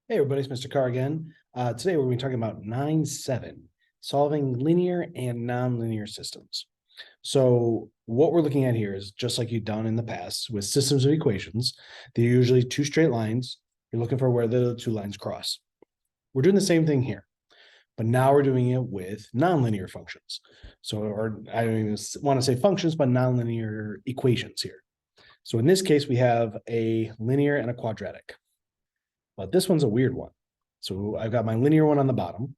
Hey everybody, it's Mr. Carr again. Today we're going to be talking about 9-7, solving linear and nonlinear systems. So what we're looking at here is just like you've done in the past with systems of equations. They're usually two straight lines. You're looking for where the two lines cross. We're doing the same thing here, but now we're doing it with nonlinear functions. So, or I don't even want to say functions, but nonlinear equations here. So in this case, we have a linear and a quadratic. But this one's a weird one. So I've got my linear one on the bottom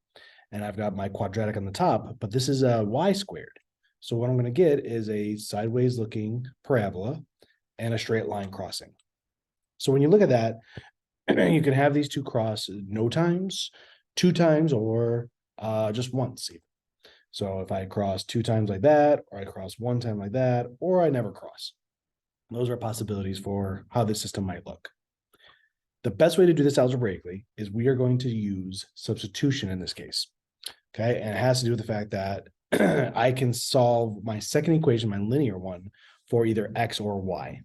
and I've got my quadratic on the top, but this is a y squared. So what I'm going to get is a sideways looking parabola and a straight line crossing. So when you look at that, you can have these two cross no times, two times, or just once. So if I cross two times like that, or I cross one time like that, or I never cross. Those are possibilities for how this system might look. The best way to do this algebraically is we are going to use substitution in this case. Okay. And it has to do with the fact that I can solve my second equation, my linear one, for either x or y.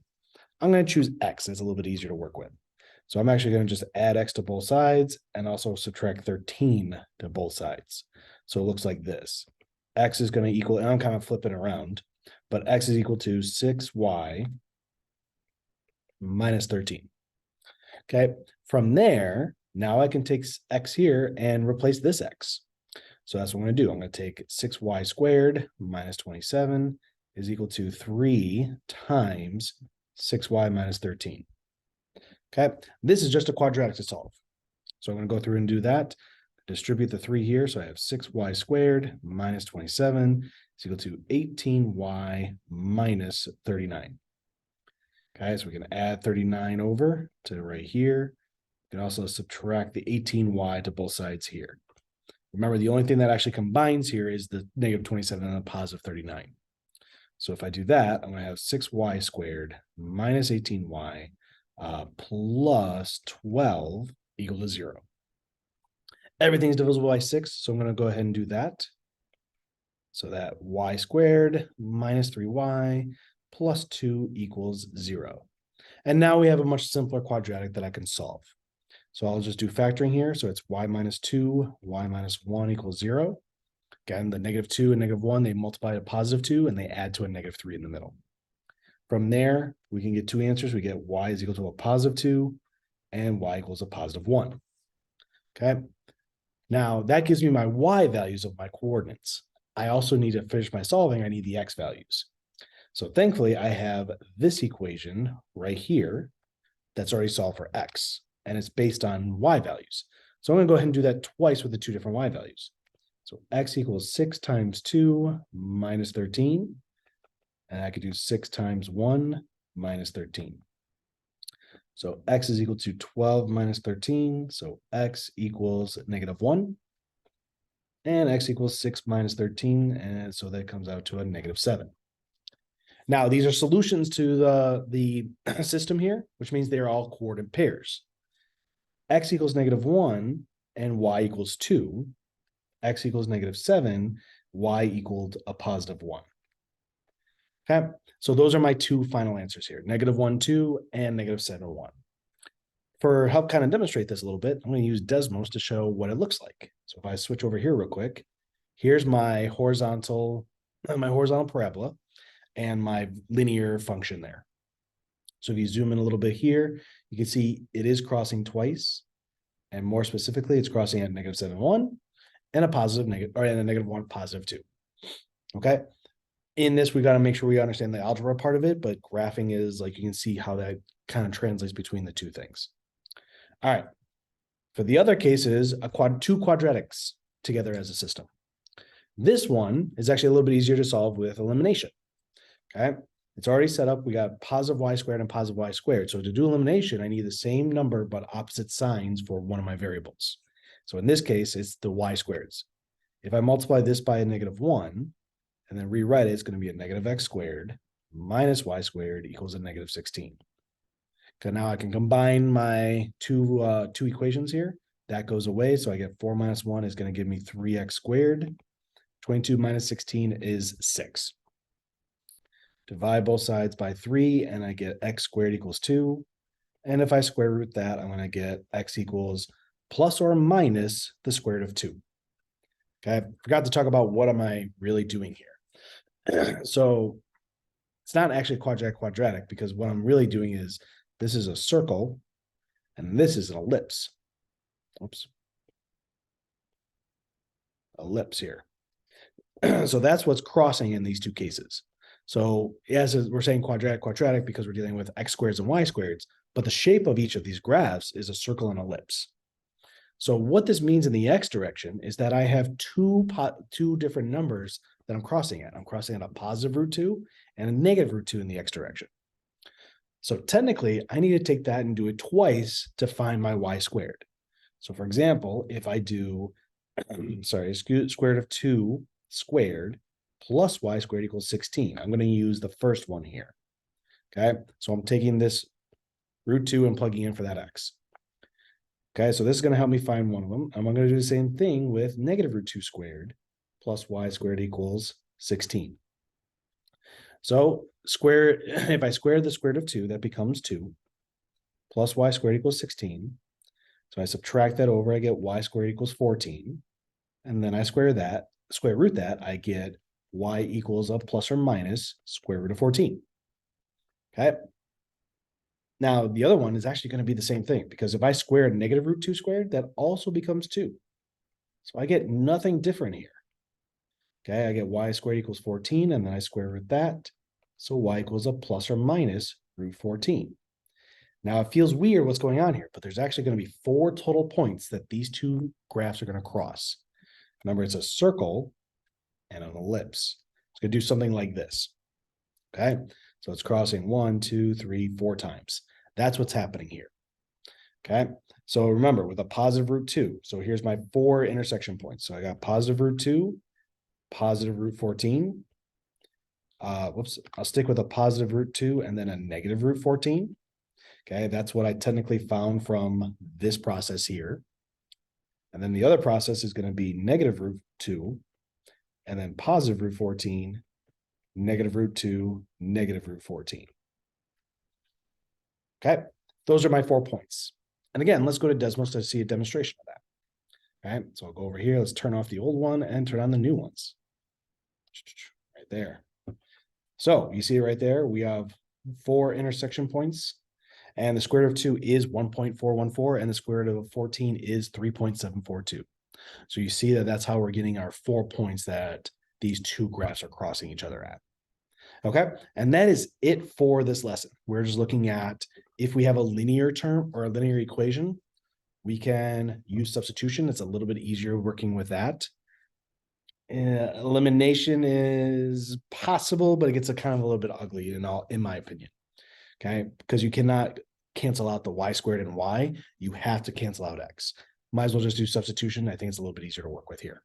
I'm going to choose x. It's a little bit easier to work with. So I'm actually going to just add x to both sides and also subtract 13 to both sides. So it looks like this. X is going to equal, and I'm kind of flipping around, but x is equal to 6y minus 13. Okay. From there, now I can take x here and replace this x. So that's what I'm going to do. I'm going to take 6y squared minus 27 is equal to 3 times 6y minus 13. Okay. This is just a quadratic to solve. So I'm going to go through and do that. Distribute the 3 here. So I have 6y squared minus 27 is equal to 18y minus 39. Okay, so we can add 39 over to right here. We can also subtract the 18y to both sides here. Remember, the only thing that actually combines here is the negative 27 and the positive 39. So if I do that, I'm going to have 6y squared minus 18y plus 12 equal to 0. Everything's divisible by 6, so I'm going to go ahead and do that. So that y squared minus 3y plus 2 equals 0. And now we have a much simpler quadratic that I can solve. So I'll just do factoring here. So it's y minus 2, y minus 1 equals 0. Again, the negative 2 and negative 1, they multiply to positive 2, and they add to a negative 3 in the middle. From there, we can get two answers. We get y is equal to a positive 2, and y equals a positive 1. Okay. Now, that gives me my y values of my coordinates. I also need to finish my solving. I need the x values. So thankfully, I have this equation right here that's already solved for x, and it's based on y values. So I'm going to go ahead and do that twice with the two different y values. So x equals 6 times 2 minus 13, and I could do 6 times 1 minus 13. So x is equal to 12 minus 13, so x equals negative 1, and x equals 6 minus 13, and so that comes out to a negative 7. Now, these are solutions to the system here, which means they're all coordinate pairs. X equals negative 1 and y equals 2. X equals negative 7, y equaled a positive 1. Okay, so those are my two final answers here, negative 1, 2, and negative 7, 1. For help kind of demonstrate this a little bit, I'm going to use Desmos to show what it looks like. So if I switch over here real quick, here's my horizontal parabola and my linear function there. So if you zoom in a little bit here, you can see it is crossing twice. And more specifically, it's crossing at negative 7, 1 and a positive negative, or and a negative 1, positive 2. Okay. In this, we got to make sure we understand the algebra part of it, but graphing is like, you can see how that kind of translates between the two things. All right. For the other cases, two quadratics together as a system. This one is actually a little bit easier to solve with elimination. Okay. It's already set up. We got positive y squared and positive y squared. So to do elimination, I need the same number, but opposite signs for one of my variables. So in this case, it's the y squareds. If I multiply this by a negative 1 and then rewrite it, it's going to be a negative x squared minus y squared equals a negative 16. Okay, now I can combine my two equations here. That goes away. So I get 4 minus 1 is going to give me 3x squared. 22 minus 16 is 6. Divide both sides by 3, and I get x squared equals 2. And if I square root that, I'm going to get x equals plus or minus the square root of 2. Okay, I forgot to talk about what am I really doing here. So it's not actually quadratic because what I'm really doing is this is a circle and this is an ellipse. Oops. Ellipse here. So that's what's crossing in these two cases. So yes, we're saying quadratic because we're dealing with x squareds and y squareds, but the shape of each of these graphs is a circle and ellipse. So what this means in the x direction is that I have two different numbers that I'm crossing at. I'm crossing at a positive root 2 and a negative root 2 in the x direction. So technically, I need to take that and do it twice to find my y squared. So for example, if I do, square root of 2 squared plus y squared equals 16, I'm going to use the first one here. Okay, so I'm taking this root 2 and plugging in for that x. Okay, so this is going to help me find one of them. I'm going to do the same thing with negative root 2 squared plus y squared equals 16. So if I square the square root of 2, that becomes 2 plus y squared equals 16. So I subtract that over, I get y squared equals 14. And then I square root that, I get y equals a plus or minus square root of 14. Okay. Now, the other one is actually going to be the same thing because if I square negative root 2 squared, that also becomes 2. So I get nothing different here. Okay, I get y squared equals 14, and then I square root that. So y equals a plus or minus root 14. Now, it feels weird what's going on here, but there's actually going to be 4 total points that these two graphs are going to cross. Remember, it's a circle and an ellipse. It's going to do something like this. Okay, so it's crossing 1, 2, 3, 4 times. That's what's happening here. Okay, so remember with a positive root 2. So here's my 4 intersection points. So I got positive root 2, positive root 14. I'll stick with a positive root 2 and then a negative root 14. Okay, that's what I technically found from this process here. And then the other process is going to be negative root 2 and then positive root 14, negative root 2, negative root 14. Okay, those are my 4 points. And again, let's go to Desmos to see a demonstration of that. All right, so I'll go over here. Let's turn off the old one and turn on the new ones. Right there. So you see right there, we have 4 intersection points. And the square root of 2 is 1.414, and the square root of 14 is 3.742. So you see that that's how we're getting our 4 points that these two graphs are crossing each other at. Okay, and that is it for this lesson. We're just looking at if we have a linear term or a linear equation, we can use substitution. It's a little bit easier working with that. Elimination is possible, but it gets kind of a little bit ugly in my opinion. Okay, because you cannot cancel out the y squared and y, you have to cancel out x. Might as well just do substitution. I think it's a little bit easier to work with here.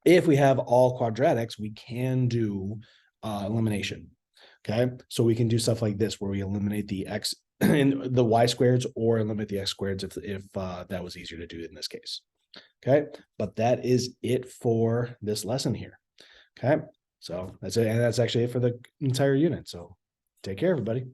If we have all quadratics, we can do elimination. Okay, so we can do stuff like this where we eliminate the x and the y squareds or eliminate the x squareds if that was easier to do in this case. Okay, but that is it for this lesson here. Okay, so that's it, and that's actually it for the entire unit. So take care, everybody.